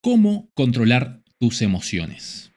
¿Cómo controlar tus emociones?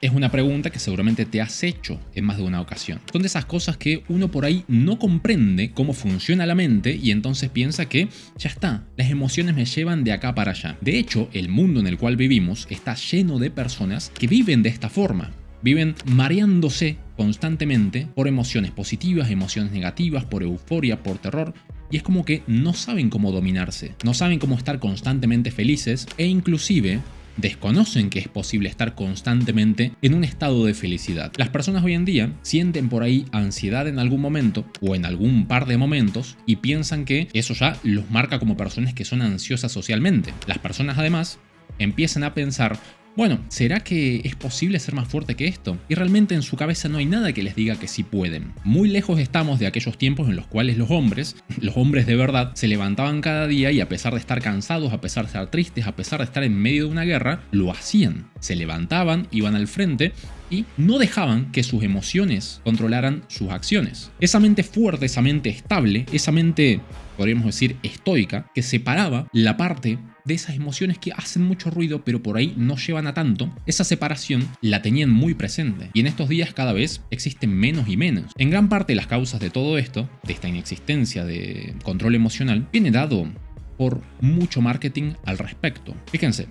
Es una pregunta que seguramente te has hecho en más de una ocasión. Son de esas cosas que uno por ahí no comprende cómo funciona la mente y entonces piensa que ya está, las emociones me llevan de acá para allá. De hecho, el mundo en el cual vivimos está lleno de personas que viven de esta forma. Viven mareándose constantemente por emociones positivas, emociones negativas, por euforia, por terror. Y es como que no saben cómo dominarse, no saben cómo estar constantemente felices e inclusive desconocen que es posible estar constantemente en un estado de felicidad. Las personas hoy en día sienten por ahí ansiedad en algún momento o en algún par de momentos y piensan que eso ya los marca como personas que son ansiosas socialmente. Las personas además empiezan a pensar, bueno, ¿será que es posible ser más fuerte que esto? Y realmente en su cabeza no hay nada que les diga que sí pueden. Muy lejos estamos de aquellos tiempos en los cuales los hombres de verdad, se levantaban cada día y a pesar de estar cansados, a pesar de estar tristes, a pesar de estar en medio de una guerra, lo hacían. Se levantaban, iban al frente y no dejaban que sus emociones controlaran sus acciones. Esa mente fuerte, esa mente estable, esa mente, podríamos decir, estoica, que separaba la parte de esas emociones que hacen mucho ruido pero por ahí no llevan a tanto, esa separación la tenían muy presente y en estos días cada vez existen menos y menos. En gran parte las causas de todo esto, de esta inexistencia de control emocional, viene dado por mucho marketing al respecto. Fíjense,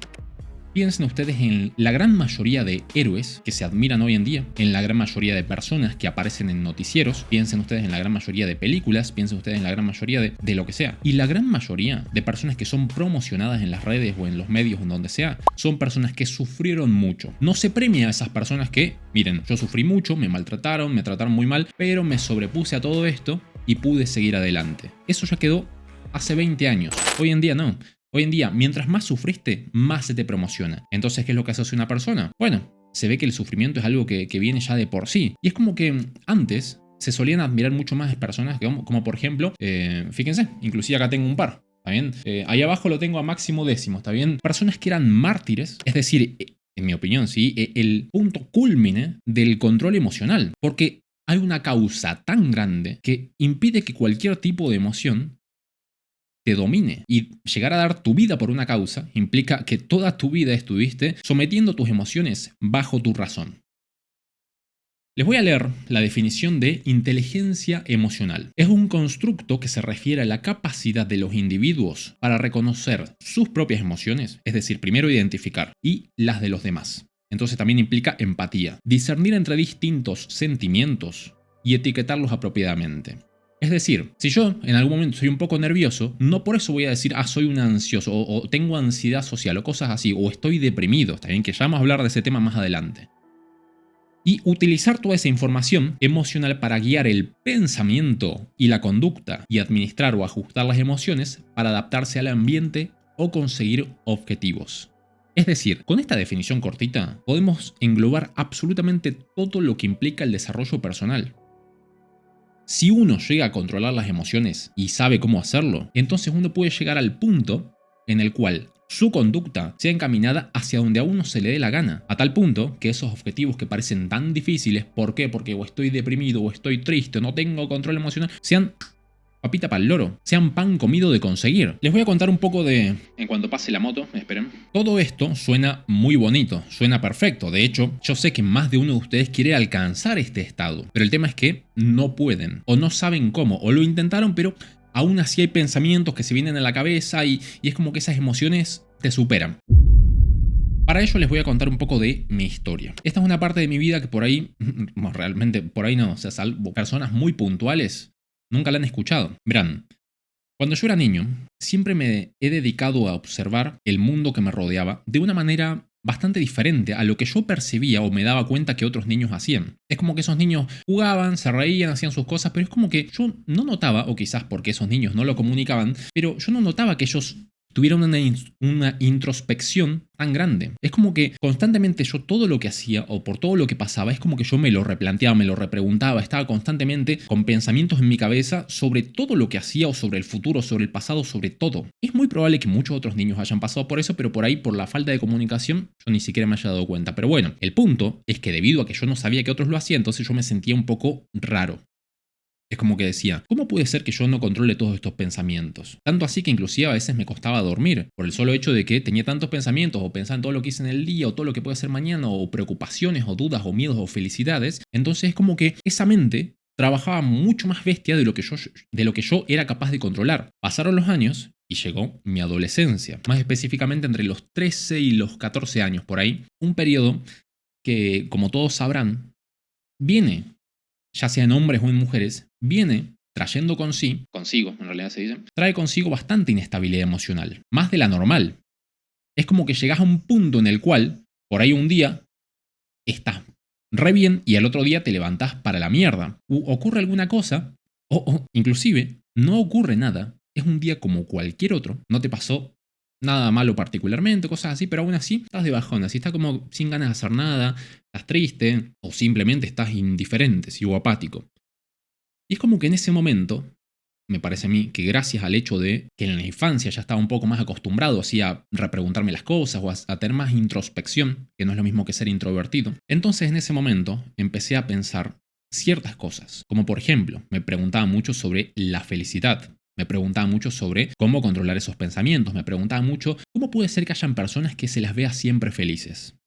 piensen ustedes en la gran mayoría de héroes que se admiran hoy en día, en la gran mayoría de personas que aparecen en noticieros, piensen ustedes en la gran mayoría de películas, piensen ustedes en la gran mayoría de lo que sea. Y la gran mayoría de personas que son promocionadas en las redes o en los medios o en donde sea, son personas que sufrieron mucho. No se premia a esas personas que, miren, yo sufrí mucho, me maltrataron, me trataron muy mal, pero me sobrepuse a todo esto y pude seguir adelante. Eso ya quedó hace 20 años. Hoy en día no. Hoy en día, mientras más sufriste, más se te promociona. Entonces, ¿qué es lo que hace una persona? Bueno, se ve que el sufrimiento es algo que viene ya de por sí. Y es como que antes se solían admirar mucho más personas como por ejemplo, fíjense, inclusive acá tengo un par. ¿Está bien? Ahí abajo lo tengo a máximo décimo, ¿está bien? Personas que eran mártires, es decir, en mi opinión, sí, el punto cúlmine del control emocional. Porque hay una causa tan grande que impide que cualquier tipo de emoción te domine. Y llegar a dar tu vida por una causa implica que toda tu vida estuviste sometiendo tus emociones bajo tu razón. Les voy a leer la definición de inteligencia emocional. Es un constructo que se refiere a la capacidad de los individuos para reconocer sus propias emociones, es decir, primero identificar, y las de los demás. Entonces también implica empatía, discernir entre distintos sentimientos y etiquetarlos apropiadamente. Es decir, si yo en algún momento soy un poco nervioso, no por eso voy a decir, soy un ansioso, o tengo ansiedad social, o cosas así, o estoy deprimido, está bien que ya vamos a hablar de ese tema más adelante. Y utilizar toda esa información emocional para guiar el pensamiento y la conducta y administrar o ajustar las emociones para adaptarse al ambiente o conseguir objetivos. Es decir, con esta definición cortita podemos englobar absolutamente todo lo que implica el desarrollo personal. Si uno llega a controlar las emociones y sabe cómo hacerlo, entonces uno puede llegar al punto en el cual su conducta sea encaminada hacia donde a uno se le dé la gana, a tal punto que esos objetivos que parecen tan difíciles, ¿por qué? Porque o estoy deprimido, o estoy triste, o no tengo control emocional, sean papita para el loro, sean pan comido de conseguir. Les voy a contar un poco de... En cuanto pase la moto, esperen. Todo esto suena muy bonito, suena perfecto. De hecho, yo sé que más de uno de ustedes quiere alcanzar este estado, pero el tema es que no pueden, o no saben cómo, o lo intentaron, pero aún así hay pensamientos que se vienen a la cabeza y es como que esas emociones te superan. Para ello les voy a contar un poco de mi historia. Esta es una parte de mi vida que por ahí, bueno, realmente por ahí no, o sea, salvo personas muy puntuales, nunca la han escuchado. Verán, cuando yo era niño, siempre me he dedicado a observar el mundo que me rodeaba de una manera bastante diferente a lo que yo percibía o me daba cuenta que otros niños hacían. Es como que esos niños jugaban, se reían, hacían sus cosas, pero es como que yo no notaba, o quizás porque esos niños no lo comunicaban, pero yo no notaba que ellos tuvieron una introspección tan grande. Es como que constantemente yo todo lo que hacía o por todo lo que pasaba es como que yo me lo replanteaba, me lo repreguntaba, estaba constantemente con pensamientos en mi cabeza sobre todo lo que hacía o sobre el futuro, sobre el pasado, sobre todo. Es muy probable que muchos otros niños hayan pasado por eso, pero por ahí por la falta de comunicación yo ni siquiera me haya dado cuenta. Pero bueno, el punto es que debido a que yo no sabía que otros lo hacían, entonces yo me sentía un poco raro. Es como que decía, ¿cómo puede ser que yo no controle todos estos pensamientos? Tanto así que inclusive a veces me costaba dormir, por el solo hecho de que tenía tantos pensamientos, o pensaba en todo lo que hice en el día, o todo lo que puede hacer mañana, o preocupaciones, o dudas, o miedos, o felicidades. Entonces es como que esa mente trabajaba mucho más bestia de lo que yo era capaz de controlar. Pasaron los años y llegó mi adolescencia, más específicamente entre los 13 y los 14 años por ahí, un periodo que, como todos sabrán, viene, ya sea en hombres o en mujeres, viene trayendo consigo en realidad se dice, trae consigo bastante inestabilidad emocional, más de la normal. Es como que llegas a un punto en el cual, por ahí un día, estás re bien y al otro día te levantás para la mierda. Ocurre alguna cosa, o inclusive no ocurre nada. Es un día como cualquier otro. No te pasó nada malo particularmente, cosas así, pero aún así estás de bajón. Así estás como sin ganas de hacer nada, estás triste o simplemente estás indiferente o apático. Y es como que en ese momento, me parece a mí, que gracias al hecho de que en la infancia ya estaba un poco más acostumbrado así a repreguntarme las cosas o a tener más introspección, que no es lo mismo que ser introvertido, entonces en ese momento empecé a pensar ciertas cosas, como por ejemplo, me preguntaba mucho sobre la felicidad. Me preguntaba mucho sobre cómo controlar esos pensamientos, me preguntaba mucho cómo puede ser que hayan personas que se las vea siempre felices.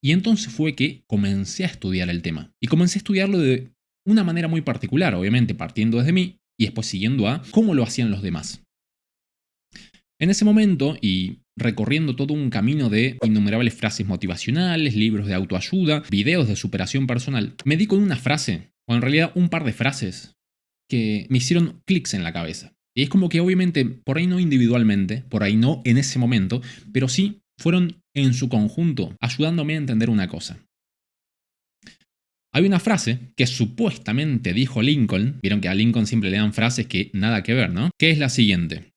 Y entonces fue que comencé a estudiar el tema. Y comencé a estudiarlo de una manera muy particular, obviamente partiendo desde mí y después siguiendo a cómo lo hacían los demás. En ese momento, y recorriendo todo un camino de innumerables frases motivacionales, libros de autoayuda, videos de superación personal, me di con una frase, o en realidad un par de frases, que me hicieron clics en la cabeza. Y es como que obviamente, por ahí no individualmente, por ahí no en ese momento, pero sí fueron en su conjunto ayudándome a entender una cosa. Hay una frase que supuestamente dijo Lincoln, vieron que a Lincoln siempre le dan frases que nada que ver, ¿no? Que es la siguiente: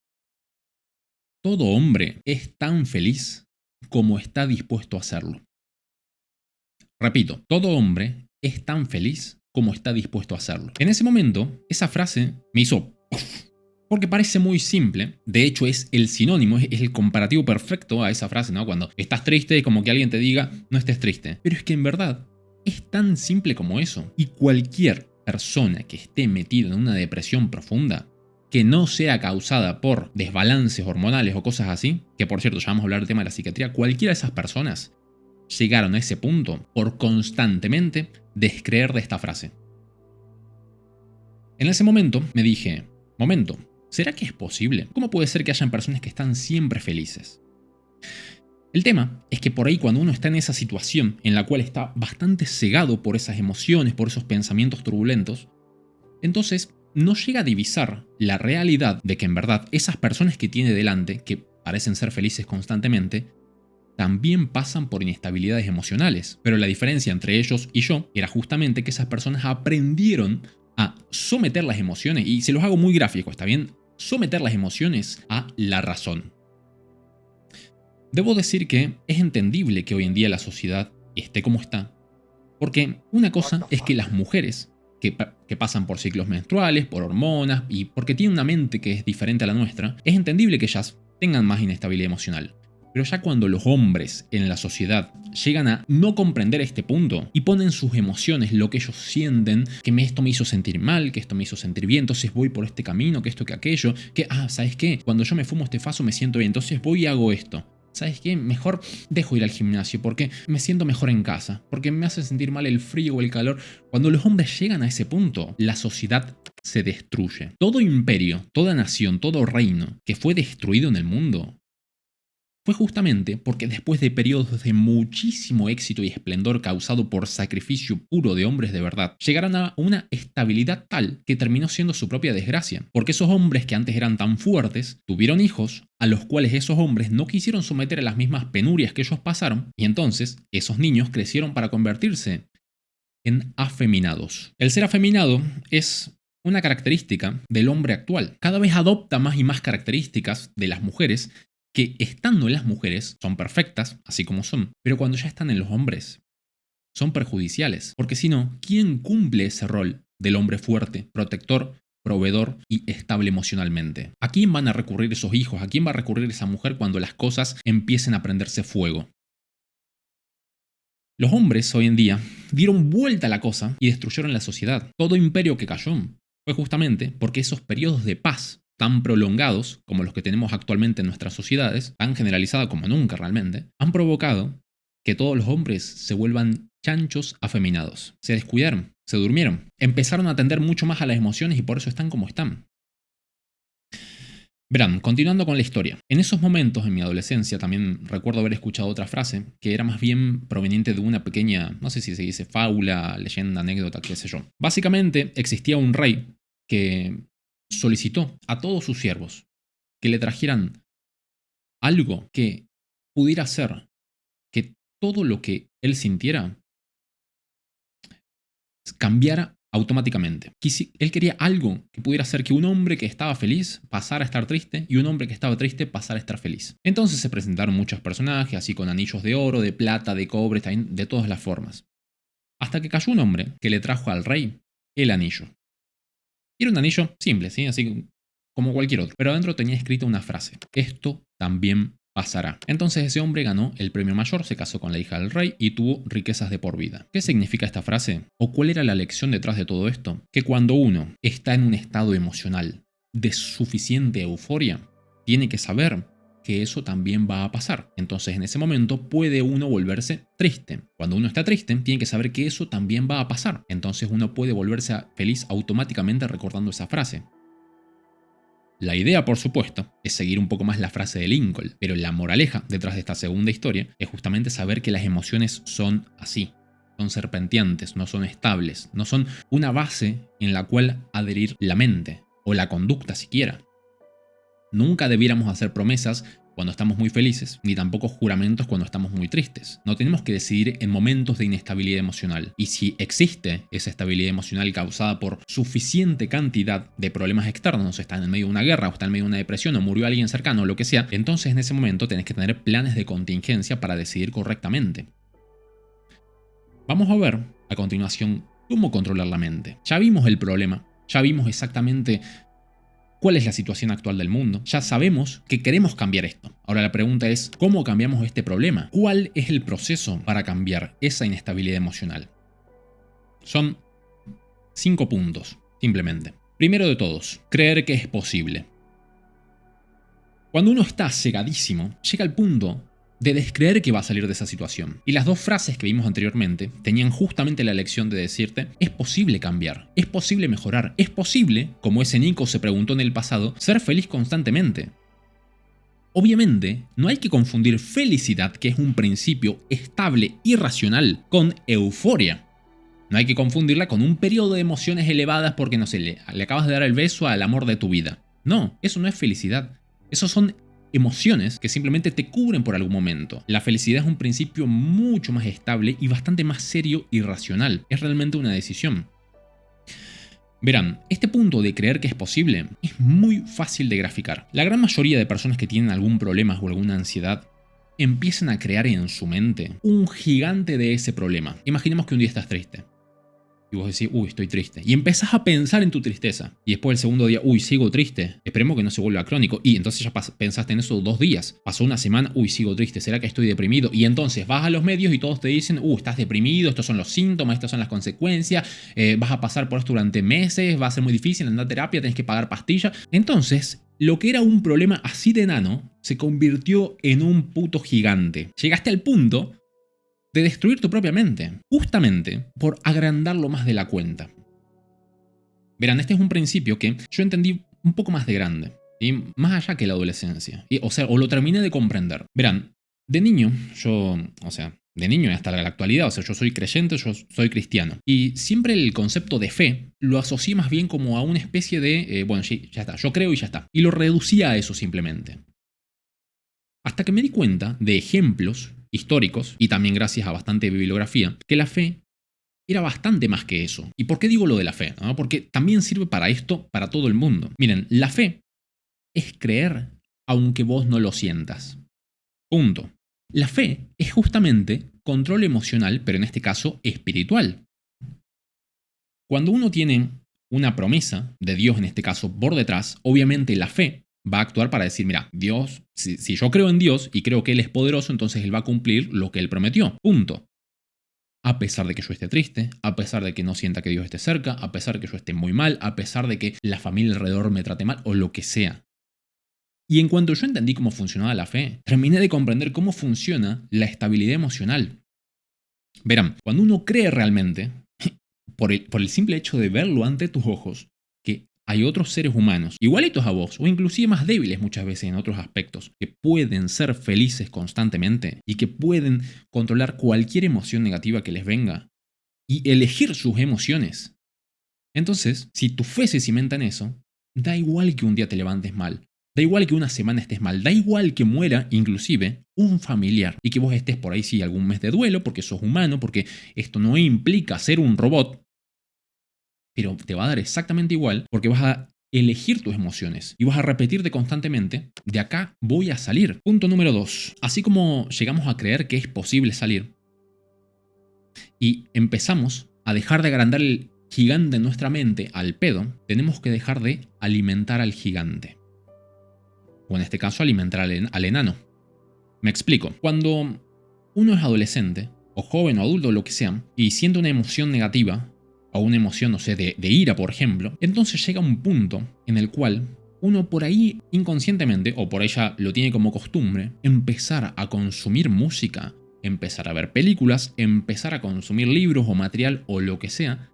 todo hombre es tan feliz como está dispuesto a hacerlo. Repito, todo hombre es tan feliz como está dispuesto a hacerlo. En ese momento, esa frase me hizo ¡puf! Porque parece muy simple. De hecho, es el sinónimo, es el comparativo perfecto a esa frase, ¿no? Cuando estás triste, es como que alguien te diga, no estés triste. Pero es que en verdad es tan simple como eso. Y cualquier persona que esté metida en una depresión profunda, que no sea causada por desbalances hormonales o cosas así, que por cierto, ya vamos a hablar del tema de la psiquiatría, cualquiera de esas personas llegaron a ese punto por constantemente descreer de esta frase. En ese momento me dije, momento, ¿será que es posible? ¿Cómo puede ser que hayan personas que están siempre felices? El tema es que por ahí cuando uno está en esa situación en la cual está bastante cegado por esas emociones, por esos pensamientos turbulentos, entonces no llega a divisar la realidad de que en verdad esas personas que tiene delante, que parecen ser felices constantemente, también pasan por inestabilidades emocionales. Pero la diferencia entre ellos y yo era justamente que esas personas aprendieron a someter las emociones, y se los hago muy gráfico, ¿está bien? Someter las emociones a la razón. Debo decir que es entendible que hoy en día la sociedad esté como está, porque una cosa es que las mujeres que pasan por ciclos menstruales, por hormonas, y porque tienen una mente que es diferente a la nuestra, es entendible que ellas tengan más inestabilidad emocional. Pero ya cuando los hombres en la sociedad llegan a no comprender este punto y ponen sus emociones, lo que ellos sienten, que esto me hizo sentir mal, que esto me hizo sentir bien, entonces voy por este camino, que esto, que aquello, que, ¿sabes qué? Cuando yo me fumo este faso me siento bien, entonces voy y hago esto. ¿Sabes qué? Mejor dejo ir al gimnasio porque me siento mejor en casa, porque me hace sentir mal el frío o el calor. Cuando los hombres llegan a ese punto, la sociedad se destruye. Todo imperio, toda nación, todo reino que fue destruido en el mundo fue justamente porque después de periodos de muchísimo éxito y esplendor causado por sacrificio puro de hombres de verdad, llegaron a una estabilidad tal que terminó siendo su propia desgracia. Porque esos hombres que antes eran tan fuertes, tuvieron hijos a los cuales esos hombres no quisieron someter a las mismas penurias que ellos pasaron, y entonces esos niños crecieron para convertirse en afeminados. El ser afeminado es una característica del hombre actual. Cada vez adopta más y más características de las mujeres que, estando en las mujeres, son perfectas, así como son, pero cuando ya están en los hombres, son perjudiciales. Porque si no, ¿quién cumple ese rol del hombre fuerte, protector, proveedor y estable emocionalmente? ¿A quién van a recurrir esos hijos? ¿A quién va a recurrir esa mujer cuando las cosas empiecen a prenderse fuego? Los hombres hoy en día dieron vuelta a la cosa y destruyeron la sociedad. Todo imperio que cayó fue justamente porque esos periodos de paz tan prolongados como los que tenemos actualmente en nuestras sociedades, tan generalizada como nunca realmente, han provocado que todos los hombres se vuelvan chanchos afeminados. Se descuidaron, se durmieron, empezaron a atender mucho más a las emociones y por eso están como están. Verán, continuando con la historia. En esos momentos, en mi adolescencia, también recuerdo haber escuchado otra frase que era más bien proveniente de una pequeña, no sé si se dice fábula, leyenda, anécdota, qué sé yo. Básicamente, existía un rey que solicitó a todos sus siervos que le trajeran algo que pudiera hacer que todo lo que él sintiera cambiara automáticamente. Él quería algo que pudiera hacer que un hombre que estaba feliz pasara a estar triste y un hombre que estaba triste pasara a estar feliz. Entonces se presentaron muchos personajes, así con anillos de oro, de plata, de cobre, también de todas las formas. Hasta que cayó un hombre que le trajo al rey el anillo. Y era un anillo simple, ¿sí? Así como cualquier otro. Pero adentro tenía escrita una frase. Esto también pasará. Entonces ese hombre ganó el premio mayor, se casó con la hija del rey y tuvo riquezas de por vida. ¿Qué significa esta frase? ¿O cuál era la lección detrás de todo esto? Que cuando uno está en un estado emocional de suficiente euforia, tiene que saber que eso también va a pasar. Entonces en ese momento puede uno volverse triste. Cuando uno está triste, tiene que saber que eso también va a pasar. Entonces uno puede volverse feliz automáticamente recordando esa frase. La idea, por supuesto, es seguir un poco más la frase de Lincoln, pero la moraleja detrás de esta segunda historia es justamente saber que las emociones son así. Son serpenteantes, no son estables, no son una base en la cual adherir la mente, o la conducta siquiera. Nunca debiéramos hacer promesas cuando estamos muy felices, ni tampoco juramentos cuando estamos muy tristes. No tenemos que decidir en momentos de inestabilidad emocional. Y si existe esa estabilidad emocional causada por suficiente cantidad de problemas externos, está en medio de una guerra, o está en medio de una depresión, o murió alguien cercano, o lo que sea, entonces en ese momento tenés que tener planes de contingencia para decidir correctamente. Vamos a ver a continuación cómo controlar la mente. Ya vimos el problema, ya vimos exactamente cuál es la situación actual del mundo. Ya sabemos que queremos cambiar esto. Ahora la pregunta es, ¿cómo cambiamos este problema? ¿Cuál es el proceso para cambiar esa inestabilidad emocional? Son 5 puntos, simplemente. Primero de todos, creer que es posible. Cuando uno está cegadísimo, llega al punto de descreer que va a salir de esa situación. Y las dos frases que vimos anteriormente tenían justamente la lección de decirte, es posible cambiar, es posible mejorar, es posible, como ese Nico se preguntó en el pasado, ser feliz constantemente. Obviamente, no hay que confundir felicidad, que es un principio estable y racional, con euforia. No hay que confundirla con un periodo de emociones elevadas porque, no sé, le acabas de dar el beso al amor de tu vida. No, eso no es felicidad. Esos son emociones que simplemente te cubren por algún momento. La felicidad es un principio mucho más estable y bastante más serio y racional. Es realmente una decisión. Verán, este punto de creer que es posible es muy fácil de graficar. La gran mayoría de personas que tienen algún problema o alguna ansiedad empiezan a crear en su mente un gigante de ese problema. Imaginemos que un día estás triste. Y vos decís, uy, estoy triste. Y empezás a pensar en tu tristeza. Y después el segundo día, uy, sigo triste. Esperemos que no se vuelva crónico. Y entonces ya pensaste en eso 2 días. Pasó una semana, uy, sigo triste. ¿Será que estoy deprimido? Y entonces vas a los medios y todos te dicen, estás deprimido, estos son los síntomas, estas son las consecuencias. Vas a pasar por esto durante meses, va a ser muy difícil andar a terapia, tenés que pagar pastillas. Entonces, lo que era un problema así de enano se convirtió en un puto gigante. Llegaste al punto de destruir tu propia mente, justamente por agrandarlo más de la cuenta. Verán, este es un principio que yo entendí un poco más de grande, ¿sí? Más allá que la adolescencia, o lo terminé de comprender. Verán, de niño, de niño hasta la actualidad, yo soy creyente, yo soy cristiano. Y siempre el concepto de fe lo asocié más bien como a una especie de, sí, ya está, yo creo y ya está. Y lo reducía a eso simplemente. Hasta que me di cuenta de ejemplos históricos, y también gracias a bastante bibliografía, que la fe era bastante más que eso. ¿Y por qué digo lo de la fe? ¿No? Porque también sirve para esto, para todo el mundo. Miren, la fe es creer aunque vos no lo sientas. Punto. La fe es justamente control emocional, pero en este caso espiritual. Cuando uno tiene una promesa de Dios, en este caso por detrás, obviamente la fe va a actuar para decir, mira, Dios, si yo creo en Dios y creo que Él es poderoso, entonces Él va a cumplir lo que Él prometió. Punto. a pesar de que yo esté triste, a pesar de que no sienta que Dios esté cerca, a pesar de que yo esté muy mal, a pesar de que la familia alrededor me trate mal o lo que sea. Y en cuanto yo entendí cómo funcionaba la fe, terminé de comprender cómo funciona la estabilidad emocional. Verán, cuando uno cree realmente, por el simple hecho de verlo ante tus ojos, que hay otros seres humanos igualitos a vos, o inclusive más débiles muchas veces en otros aspectos, que pueden ser felices constantemente y que pueden controlar cualquier emoción negativa que les venga y elegir sus emociones. Entonces, si tu fe se cimenta en eso, da igual que un día te levantes mal, da igual que una semana estés mal, da igual que muera inclusive un familiar y que vos estés por ahí sí algún mes de duelo porque sos humano, porque esto no implica ser un robot, pero te va a dar exactamente igual porque vas a elegir tus emociones y vas a repetirte constantemente, de acá voy a salir. Punto número 2. Así como llegamos a creer que es posible salir y empezamos a dejar de agrandar el gigante en nuestra mente al pedo, tenemos que dejar de alimentar al gigante. O en este caso alimentar al enano. Me explico. Cuando uno es adolescente, o joven o adulto o lo que sea, y siente una emoción negativa, o una emoción, no sé, de ira, por ejemplo, entonces llega un punto en el cual uno por ahí inconscientemente, o por ahí ya lo tiene como costumbre, empezar a consumir música, empezar a ver películas, empezar a consumir libros o material o lo que sea,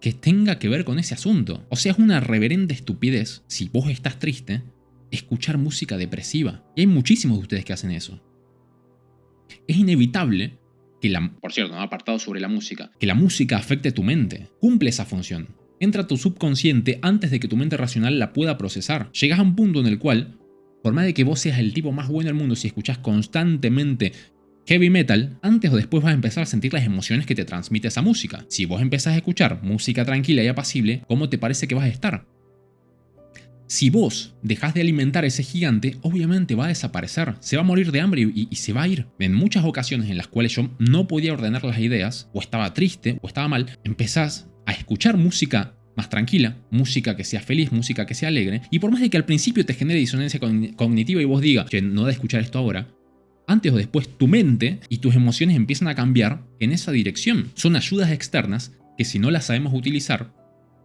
que tenga que ver con ese asunto. O sea, es una reverenda estupidez, si vos estás triste, escuchar música depresiva. Y hay muchísimos de ustedes que hacen eso. Es inevitable que por cierto, no apartado sobre la música, que la música afecte tu mente. Cumple esa función. Entra a tu subconsciente antes de que tu mente racional la pueda procesar. Llegas a un punto en el cual, por más de que vos seas el tipo más bueno del mundo, si escuchás constantemente heavy metal, antes o después vas a empezar a sentir las emociones que te transmite esa música. Si vos empezás a escuchar música tranquila y apacible, ¿cómo te parece que vas a estar? Si vos dejás de alimentar a ese gigante, obviamente va a desaparecer, se va a morir de hambre y se va a ir. En muchas ocasiones en las cuales yo no podía ordenar las ideas, o estaba triste, o estaba mal, empezás a escuchar música más tranquila, música que sea feliz, música que sea alegre, y por más de que al principio te genere disonancia cognitiva y vos digas, che, no de escuchar esto ahora, antes o después tu mente y tus emociones empiezan a cambiar en esa dirección. Son ayudas externas que si no las sabemos utilizar,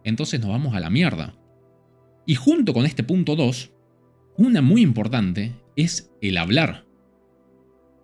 entonces nos vamos a la mierda. Y junto con este punto 2, una muy importante es el hablar.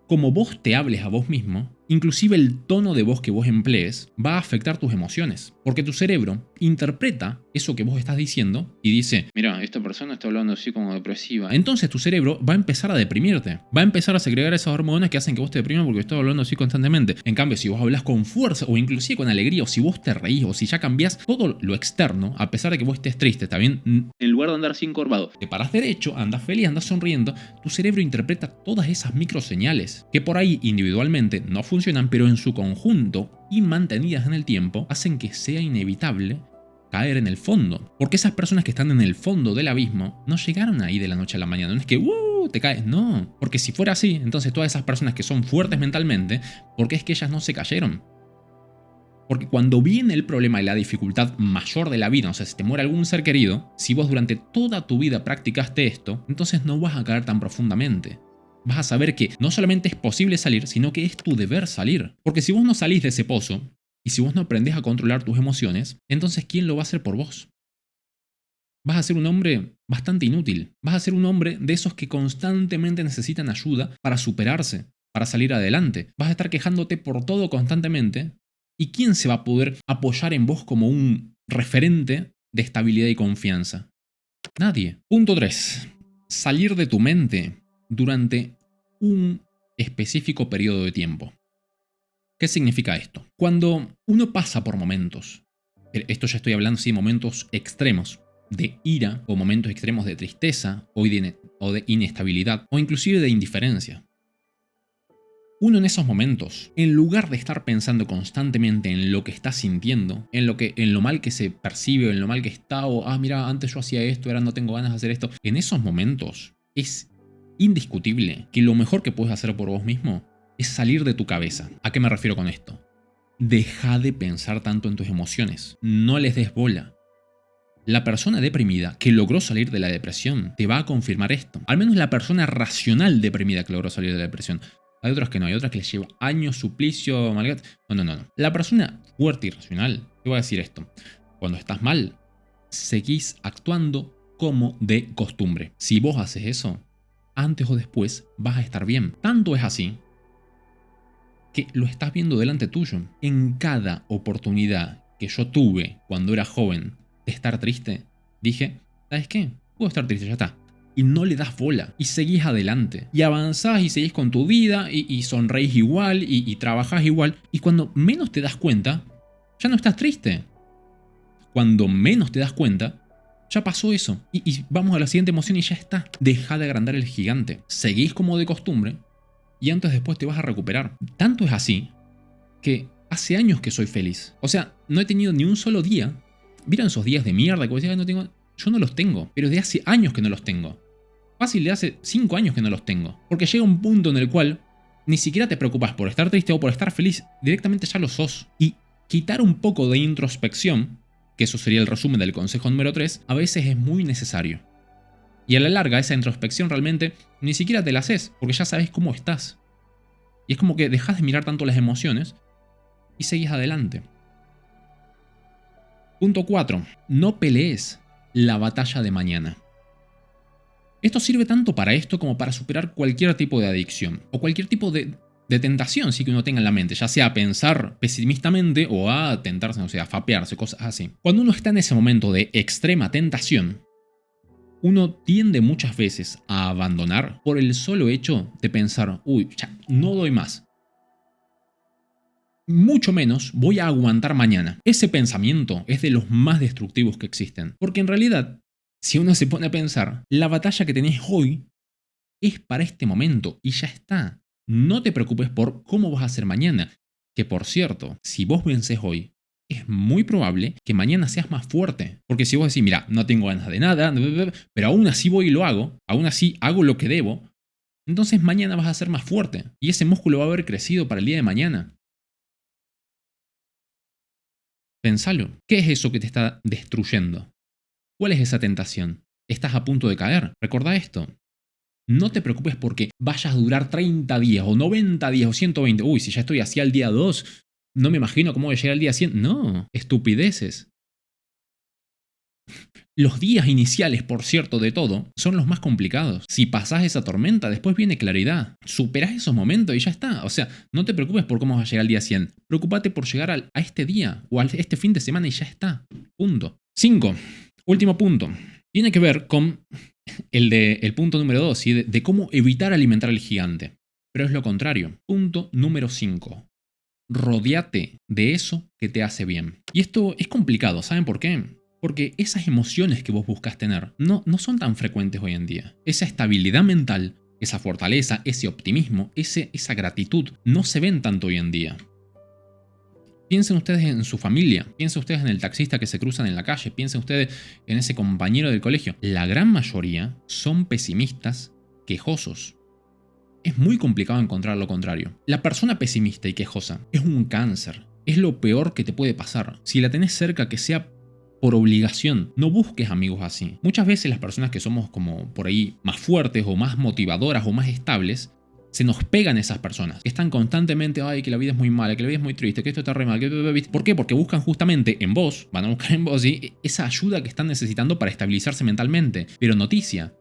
Como vos te hables a vos mismo, inclusive el tono de voz que vos emplees va a afectar tus emociones, porque tu cerebro interpreta eso que vos estás diciendo y dice, mira, esta persona está hablando así como depresiva. Entonces tu cerebro va a empezar a deprimirte, va a empezar a segregar esas hormonas que hacen que vos te deprimas porque estás hablando así constantemente. En cambio, si vos hablas con fuerza o inclusive con alegría, o si vos te reís, o si ya cambiás todo lo externo, a pesar de que vos estés triste, está bien, en lugar de andar así encorvado, te parás derecho, andas feliz, andas sonriendo, tu cerebro interpreta todas esas microseñales que por ahí individualmente no funcionan, pero en su conjunto y mantenidas en el tiempo hacen que sea inevitable caer en el fondo. Porque esas personas que están en el fondo del abismo no llegaron ahí de la noche a la mañana. No es que te caes, no. Porque si fuera así, entonces todas esas personas que son fuertes mentalmente, ¿por qué es que ellas no se cayeron? Porque cuando viene el problema y la dificultad mayor de la vida, o sea, si te muere algún ser querido, si vos durante toda tu vida practicaste esto, entonces no vas a caer tan profundamente. Vas a saber que no solamente es posible salir, sino que es tu deber salir. Porque si vos no salís de ese pozo, y si vos no aprendés a controlar tus emociones, entonces ¿quién lo va a hacer por vos? Vas a ser un hombre bastante inútil. Vas a ser un hombre de esos que constantemente necesitan ayuda para superarse, para salir adelante. Vas a estar quejándote por todo constantemente. ¿Y quién se va a poder apoyar en vos como un referente de estabilidad y confianza? Nadie. Punto 3. Salir de tu mente durante un específico periodo de tiempo. ¿Qué significa esto? Cuando uno pasa por momentos, esto ya estoy hablando de momentos extremos, de ira o momentos extremos de tristeza o de inestabilidad o inclusive de indiferencia. Uno en esos momentos, en lugar de estar pensando constantemente en lo que está sintiendo, en lo mal que se percibe, o en lo mal que está, o mira, antes yo hacía esto, ahora no tengo ganas de hacer esto, en esos momentos es indiscutible que lo mejor que puedes hacer por vos mismo es salir de tu cabeza. ¿A qué me refiero con esto? Deja de pensar tanto en tus emociones, no les des bola. La persona deprimida que logró salir de la depresión te va a confirmar esto. Al menos la persona racional deprimida que logró salir de la depresión. Hay otras que no, hay otras que les lleva años, suplicio, malgasto. No. La persona fuerte y racional, te voy a decir esto. Cuando estás mal, seguís actuando como de costumbre. Si vos haces eso, antes o después vas a estar bien. Tanto es así que lo estás viendo delante tuyo. En cada oportunidad que yo tuve cuando era joven de estar triste, dije, ¿sabes qué? Puedo estar triste, ya está. Y no le das bola. Y seguís adelante. Y avanzás y seguís con tu vida y sonreís igual y trabajás igual. Y cuando menos te das cuenta, ya no estás triste. Cuando menos te das cuenta, ya pasó eso. Y vamos a la siguiente emoción y ya está. Deja de agrandar el gigante. Seguís como de costumbre y antes o después te vas a recuperar. Tanto es así que hace años que soy feliz. O sea, no he tenido ni un solo día. ¿Vieron esos días de mierda que vos decís, no tengo? Yo no los tengo, pero de hace años que no los tengo. Fácil, de hace 5 años que no los tengo. Porque llega un punto en el cual ni siquiera te preocupas por estar triste o por estar feliz. Directamente ya lo sos. Y quitar un poco de introspección, que eso sería el resumen del consejo número 3, a veces es muy necesario. Y a la larga esa introspección realmente ni siquiera te la haces, porque ya sabes cómo estás. Y es como que dejas de mirar tanto las emociones y seguís adelante. Punto 4. No pelees la batalla de mañana. Esto sirve tanto para esto como para superar cualquier tipo de adicción o cualquier tipo de tentación sí que uno tenga en la mente, ya sea a pensar pesimistamente o a tentarse, o sea, a fapearse, cosas así. Cuando uno está en ese momento de extrema tentación, uno tiende muchas veces a abandonar por el solo hecho de pensar, uy, ya, no doy más. Mucho menos voy a aguantar mañana. Ese pensamiento es de los más destructivos que existen. Porque en realidad, si uno se pone a pensar, la batalla que tenés hoy es para este momento y ya está. No te preocupes por cómo vas a hacer mañana. Que por cierto, si vos vences hoy, es muy probable que mañana seas más fuerte. Porque si vos decís, mira, no tengo ganas de nada, pero aún así voy y lo hago, aún así hago lo que debo, entonces mañana vas a ser más fuerte. Y ese músculo va a haber crecido para el día de mañana. Pensalo. ¿Qué es eso que te está destruyendo? ¿Cuál es esa tentación? ¿Estás a punto de caer? Recordá esto. No te preocupes porque vayas a durar 30 días o 90 días o 120. Uy, si ya estoy así al día 2, no me imagino cómo voy a llegar al día 100. No, estupideces. Los días iniciales, por cierto, de todo, son los más complicados. Si pasás esa tormenta, después viene claridad. Superás esos momentos y ya está. O sea, no te preocupes por cómo vas a llegar al día 100. Preocúpate por llegar a este día o a este fin de semana y ya está. Punto. 5. Último punto. Tiene que ver con el punto número 2, ¿sí? de cómo evitar alimentar al gigante. Pero es lo contrario. Punto número 5. Rodéate de eso que te hace bien. Y esto es complicado, ¿saben por qué? Porque esas emociones que vos buscas tener no son tan frecuentes hoy en día. Esa estabilidad mental, esa fortaleza, ese optimismo, esa gratitud, no se ven tanto hoy en día. Piensen ustedes en su familia, piensen ustedes en el taxista que se cruzan en la calle, piensen ustedes en ese compañero del colegio. La gran mayoría son pesimistas, quejosos. Es muy complicado encontrar lo contrario. La persona pesimista y quejosa es un cáncer. Es lo peor que te puede pasar. Si la tenés cerca, que sea por obligación. No busques amigos así. Muchas veces las personas que somos como por ahí más fuertes o más motivadoras o más estables, se nos pegan esas personas. Que están constantemente, ay, que la vida es muy mala, que la vida es muy triste, que esto está re mal. ¿Por qué? Porque buscan justamente en vos, van a buscar en vos, ¿sí? Esa ayuda que están necesitando para estabilizarse mentalmente. Pero noticia,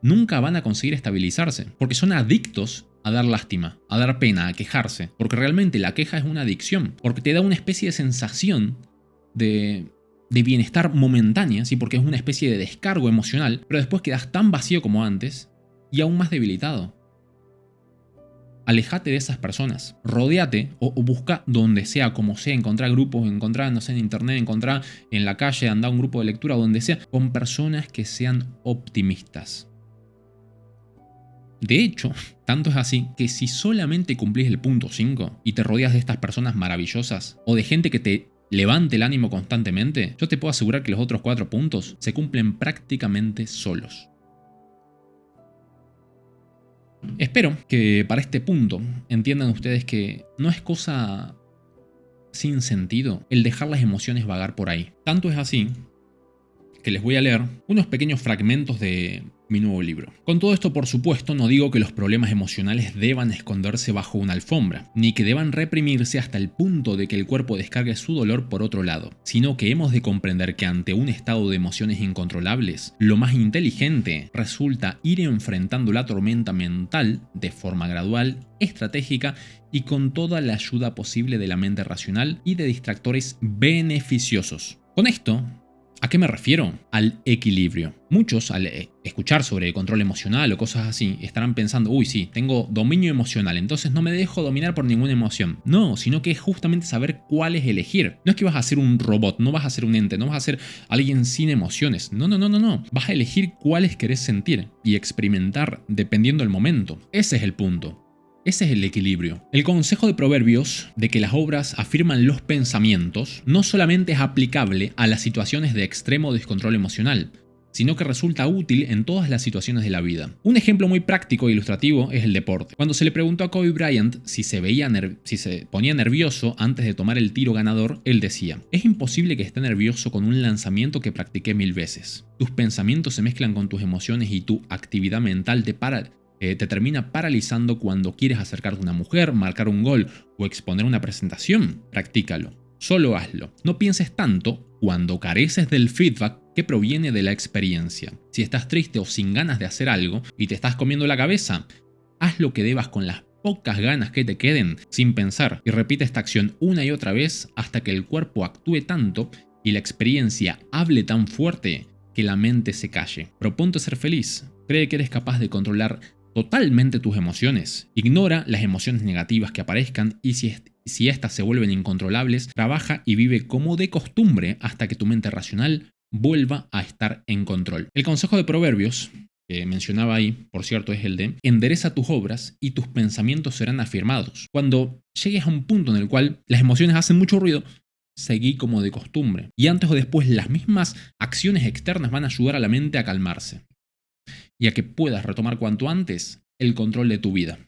nunca van a conseguir estabilizarse, porque son adictos a dar lástima, a dar pena, a quejarse, porque realmente la queja es una adicción, porque te da una especie de sensación de bienestar momentánea, ¿sí? Porque es una especie de descargo emocional, pero después quedas tan vacío como antes y aún más debilitado. Alejate de esas personas, rodéate o busca donde sea, como sea, encontrar grupos, encontrar, no sé, en internet, encontrar en la calle, andar a un grupo de lectura, donde sea, con personas que sean optimistas. De hecho, tanto es así que si solamente cumplís el punto 5 y te rodeas de estas personas maravillosas o de gente que te levante el ánimo constantemente, yo te puedo asegurar que los otros 4 puntos se cumplen prácticamente solos. Espero que para este punto entiendan ustedes que no es cosa sin sentido el dejar las emociones vagar por ahí. Tanto es así que les voy a leer unos pequeños fragmentos de mi nuevo libro. Con todo esto, por supuesto, no digo que los problemas emocionales deban esconderse bajo una alfombra, ni que deban reprimirse hasta el punto de que el cuerpo descargue su dolor por otro lado, sino que hemos de comprender que ante un estado de emociones incontrolables, lo más inteligente resulta ir enfrentando la tormenta mental de forma gradual, estratégica y con toda la ayuda posible de la mente racional y de distractores beneficiosos. Con esto, ¿a qué me refiero? Al equilibrio. Muchos, al escuchar sobre control emocional o cosas así, estarán pensando, uy, sí, tengo dominio emocional, entonces no me dejo dominar por ninguna emoción. No, sino que es justamente saber cuál es elegir. No es que vas a ser un robot, no vas a ser un ente, no vas a ser alguien sin emociones. No, no, no, no, no. Vas a elegir cuáles querés sentir y experimentar dependiendo del momento. Ese es el punto. Ese es el equilibrio. El consejo de Proverbios de que las obras afirman los pensamientos no solamente es aplicable a las situaciones de extremo descontrol emocional, sino que resulta útil en todas las situaciones de la vida. Un ejemplo muy práctico e ilustrativo es el deporte. Cuando se le preguntó a Kobe Bryant si se ponía nervioso antes de tomar el tiro ganador, él decía: es imposible que esté nervioso con un lanzamiento que practiqué 1000 veces. Tus pensamientos se mezclan con tus emociones y tu actividad mental te termina paralizando cuando quieres acercarte a una mujer, marcar un gol o exponer una presentación. Practícalo. Solo hazlo. No pienses tanto cuando careces del feedback que proviene de la experiencia. Si estás triste o sin ganas de hacer algo y te estás comiendo la cabeza, haz lo que debas con las pocas ganas que te queden sin pensar y repite esta acción una y otra vez hasta que el cuerpo actúe tanto y la experiencia hable tan fuerte que la mente se calle. Proponte ser feliz. Cree que eres capaz de controlar totalmente tus emociones. Ignora las emociones negativas que aparezcan y si éstas se vuelven incontrolables, trabaja y vive como de costumbre hasta que tu mente racional vuelva a estar en control. El consejo de Proverbios que mencionaba ahí, por cierto, es el de: endereza tus obras y tus pensamientos serán afirmados. Cuando llegues a un punto en el cual las emociones hacen mucho ruido, seguí como de costumbre. Y antes o después las mismas acciones externas van a ayudar a la mente a calmarse y a que puedas retomar cuanto antes el control de tu vida.